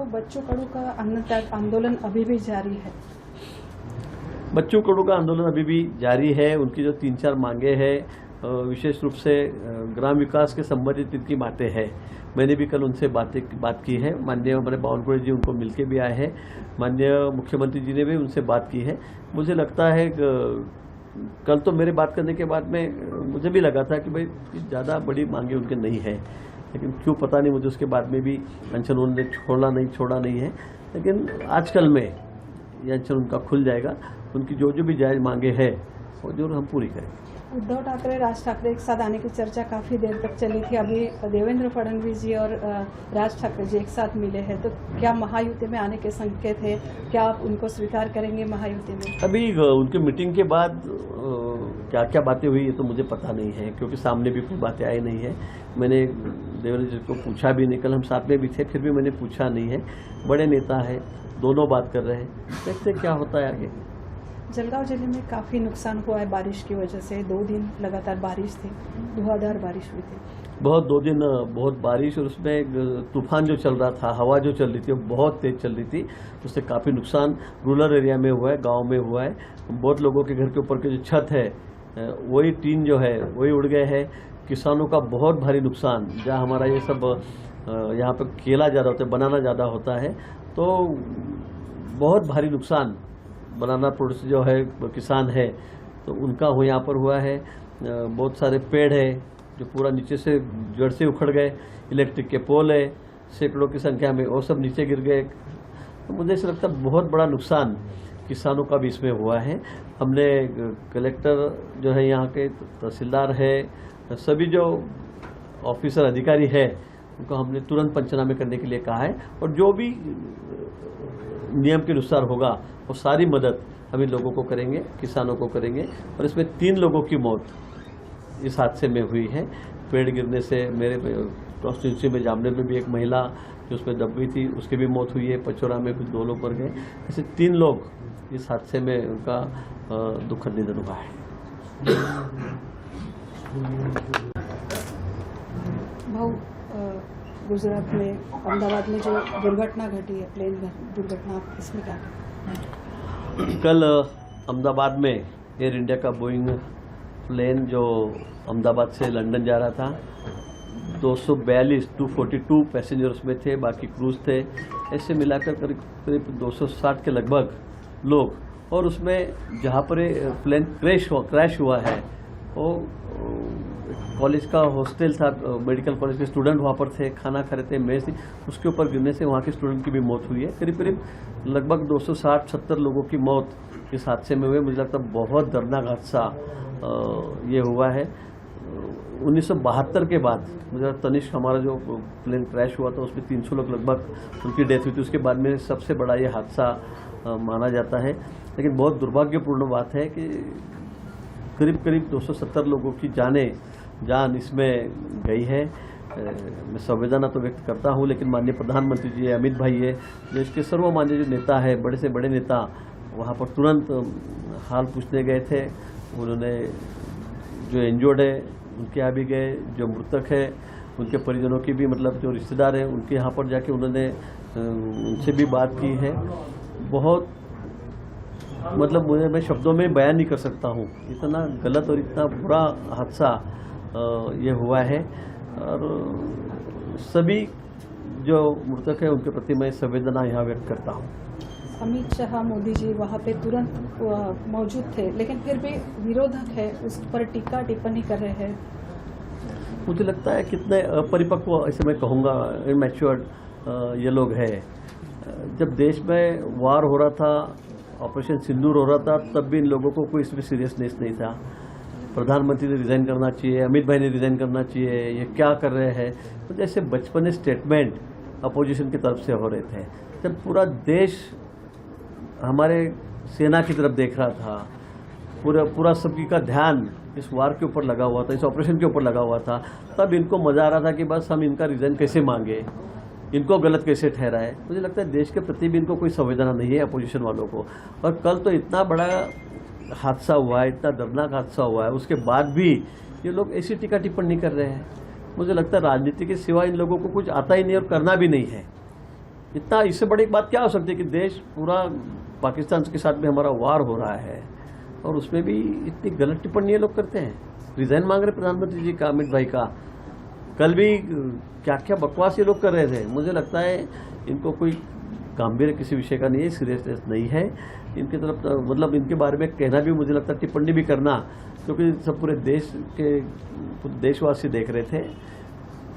बच्चू कडू का अन्नत्याग आंदोलन अभी भी जारी है। बच्चू कडू का आंदोलन अभी भी जारी है। उनकी जो 3-4 मांगे हैं, विशेष रूप से ग्राम विकास के संबंधित इनकी बातें हैं। मैंने भी कल उनसे बात की है। माननीय हमारे बावनकुळे जी उनको मिलके भी आए हैं। माननीय मुख्यमंत्री जी ने भी उनसे बात की है। मुझे लगता है कल तो मेरे बात करने के बाद में मुझे भी लगा था कि भाई ज़्यादा बड़ी मांगे उनके नहीं है, लेकिन क्यों पता नहीं, मुझे उसके बाद में भी अनशन उन्होंने छोड़ा नहीं है। लेकिन आजकल में ये अनशन उनका खुल जाएगा। उनकी जो भी जायज़ मांगे हैं वो जरूर हम पूरी करेंगे। उद्धव ठाकरे, राज ठाकरे एक साथ आने की चर्चा काफी देर तक चली थी। अभी देवेंद्र फडणवीस जी और राज ठाकरे जी एक साथ मिले हैं, तो क्या महायुति में आने के संकेत है? क्या आप उनको स्वीकार करेंगे महायुति में? अभी उनकी मीटिंग के बाद क्या क्या बातें हुई ये तो मुझे पता नहीं है, क्योंकि सामने भी कोई बातें आई नहीं है। मैंने देवेंद्र जी को पूछा भी नहीं, कल हम साथ में भी थे, फिर भी मैंने पूछा नहीं है। बड़े नेता है, दोनों बात कर रहे हैं, देखते क्या होता है आगे। जलगांव जिले में काफी नुकसान हुआ है बारिश की वजह से। 2 दिन लगातार बारिश थी, धुआंधार बारिश हुई थी। 2 दिन बहुत बारिश, और उसमें तूफान जो चल रहा था, हवा जो चल रही थी वो बहुत तेज चल रही थी। उससे काफ़ी नुकसान रूरल एरिया में हुआ है, गांव में हुआ है। बहुत लोगों के घर के ऊपर के जो छत है वही टीन जो है वही उड़ गए हैं। किसानों का बहुत भारी नुकसान। जहाँ हमारा ये सब यहाँ पर केला ज़्यादा होता है, बनाना ज़्यादा होता है, तो बहुत भारी नुकसान बनाना प्रोड्यूसर जो है किसान है तो उनका यहाँ पर हुआ है। बहुत सारे पेड़ है जो पूरा नीचे से जड़ से उखड़ गए। इलेक्ट्रिक के पोल है सैकड़ों की संख्या में, वो सब नीचे गिर गए। तो मुझे ऐसा लगता है बहुत बड़ा नुकसान किसानों का भी इसमें हुआ है। हमने कलेक्टर जो है, यहाँ के तहसीलदार है, सभी जो ऑफिसर अधिकारी है उनको हमने तुरंत पंचनामे करने के लिए कहा है, और जो भी नियम के अनुसार होगा वो सारी मदद हम इन लोगों को करेंगे, किसानों को करेंगे। और इसमें 3 लोगों की मौत इस हादसे में हुई है। पेड़ गिरने से मेरे कॉन्स्टिट्यूंसी में जामनेर में भी एक महिला जो उसमें दब गई थी उसकी भी मौत हुई है। पचौरा में कुछ 2 लोग मर गए। ऐसे 3 लोग इस हादसे में उनका दुखद निधन हुआ है। भाऊ, गुजरात में अहमदाबाद में जो दुर्घटना घटी है, प्लेन दुर्घटना, इसमें क्या? कल अहमदाबाद में एयर इंडिया का बोइंग प्लेन जो अहमदाबाद से लंदन जा रहा था, 242 पैसेंजर उसमें थे, बाकी क्रूज थे। ऐसे मिलाकर करीब 260 के लगभग लोग। और उसमें जहाँ पर प्लेन क्रैश हुआ है वो कॉलेज का हॉस्टल था, मेडिकल कॉलेज के स्टूडेंट वहाँ पर थे, खाना खा रहे थे, मेज थी, उसके ऊपर गिरने से वहाँ के स्टूडेंट की भी मौत हुई है। करीब लगभग 260-70 लोगों की मौत इस हादसे में हुई। मुझे लगता है बहुत दर्दनाक हादसा ये हुआ है। 1972 के बाद मुझे तनिष्क हमारा जो प्लेन क्रैश हुआ था उसमें 300 लोग लगभग उनकी डेथ हुई थी। उसके बाद में सबसे बड़ा ये हादसा माना जाता है। लेकिन बहुत दुर्भाग्यपूर्ण बात है कि करीब 270 लोगों की जान इसमें गई है। मैं संवेदना तो व्यक्त करता हूँ, लेकिन माननीय प्रधानमंत्री जी अमित भाई है, देश के सर्वमान्य जो नेता है, बड़े से बड़े नेता, वहाँ पर तुरंत हाल पूछने गए थे। उन्होंने जो इंजर्ड है उनके यहाँ भी गए, जो मृतक है उनके परिजनों की भी, मतलब जो रिश्तेदार हैं उनके यहाँ पर जाके उन्होंने उनसे भी बात की है। बहुत मतलब मैं शब्दों में बयान नहीं कर सकता हूँ, इतना गलत और इतना बुरा हादसा ये हुआ है। और सभी जो मृतक है उनके प्रति मैं संवेदना यहाँ व्यक्त करता हूँ। अमित शाह, मोदी जी वहाँ पे तुरंत मौजूद थे, लेकिन फिर भी विरोधक है उस पर टीका टिप्पणी कर रहे हैं। मुझे लगता है कितने अपरिपक्व, ऐसे मैं कहूँगा इमैच्योर्ड ये लोग हैं। जब देश में वार हो रहा था, ऑपरेशन सिंदूर हो रहा था, तब भी इन लोगों को कोई इसमें सीरियसनेस नहीं था। प्रधानमंत्री ने रिज़ाइन करना चाहिए, अमित भाई ने रिज़ाइन करना चाहिए, ये क्या कर रहे हैं। तो जैसे बचपन स्टेटमेंट अपोजिशन की तरफ से हो रहे थे, जब पूरा देश हमारे सेना की तरफ देख रहा था, पूरा सभी का ध्यान इस वार के ऊपर लगा हुआ था, इस ऑपरेशन के ऊपर लगा हुआ था, तब इनको मज़ा आ रहा था कि बस हम इनका रिज़ाइन कैसे मांगे, इनको गलत कैसे ठहराए। मुझे लगता है देश के प्रति भी इनको कोई संवेदना नहीं है अपोजिशन वालों को। और कल तो इतना बड़ा हादसा हुआ है, इतना दर्दनाक हादसा हुआ है, उसके बाद भी ये लोग ऐसी टीका टिप्पणी कर रहे हैं। मुझे लगता है राजनीति के सिवा इन लोगों को कुछ आता ही नहीं और करना भी नहीं है। इतना इससे बड़ी बात क्या हो सकती है कि देश पूरा पाकिस्तान के साथ में हमारा वार हो रहा है और उसमें भी इतनी गलत टिप्पणी लोग करते हैं। रिजाइन मांग रहे प्रधानमंत्री जी का, अमित भाई का। कल भी क्या क्या बकवास ये लोग कर रहे थे। मुझे लगता है इनको कोई गंभीर किसी विषय का नहीं है, सीरियसनेस नहीं है इनकी तरफ, मतलब इनके बारे में कहना भी, मुझे लगता है टिप्पणी भी करना, क्योंकि सब पूरे देशवासी देख रहे थे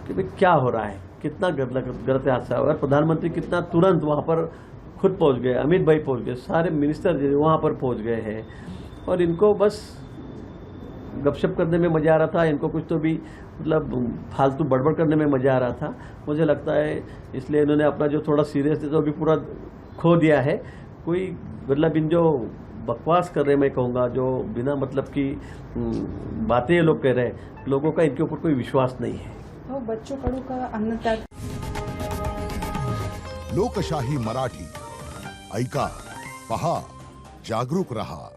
कि भाई क्या हो रहा है, कितना गलत हादसा हुआ। प्रधानमंत्री कितना तुरंत वहाँ पर खुद पहुँच गए, अमित भाई पहुँच गए, सारे मिनिस्टर वहाँ पर पहुँच गए हैं और इनको बस गपशप करने में मज़ा आ रहा था। इनको कुछ तो भी मतलब फालतू बड़बड़ करने में मज़ा आ रहा था, मुझे लगता है। इसलिए इन्होंने अपना जो थोड़ा सीरियस तो अभी पूरा खो दिया है। कोई मतलब इन जो बकवास कर रहे हैं, मैं कहूँगा जो बिना मतलब की बातें ये लोग कह रहे हैं, लोगों का इनके ऊपर कोई विश्वास नहीं है। तो बच्चों कडू का अन्नदाता लोकशाही मराठी ऐका, पहा, जागरूक रहा।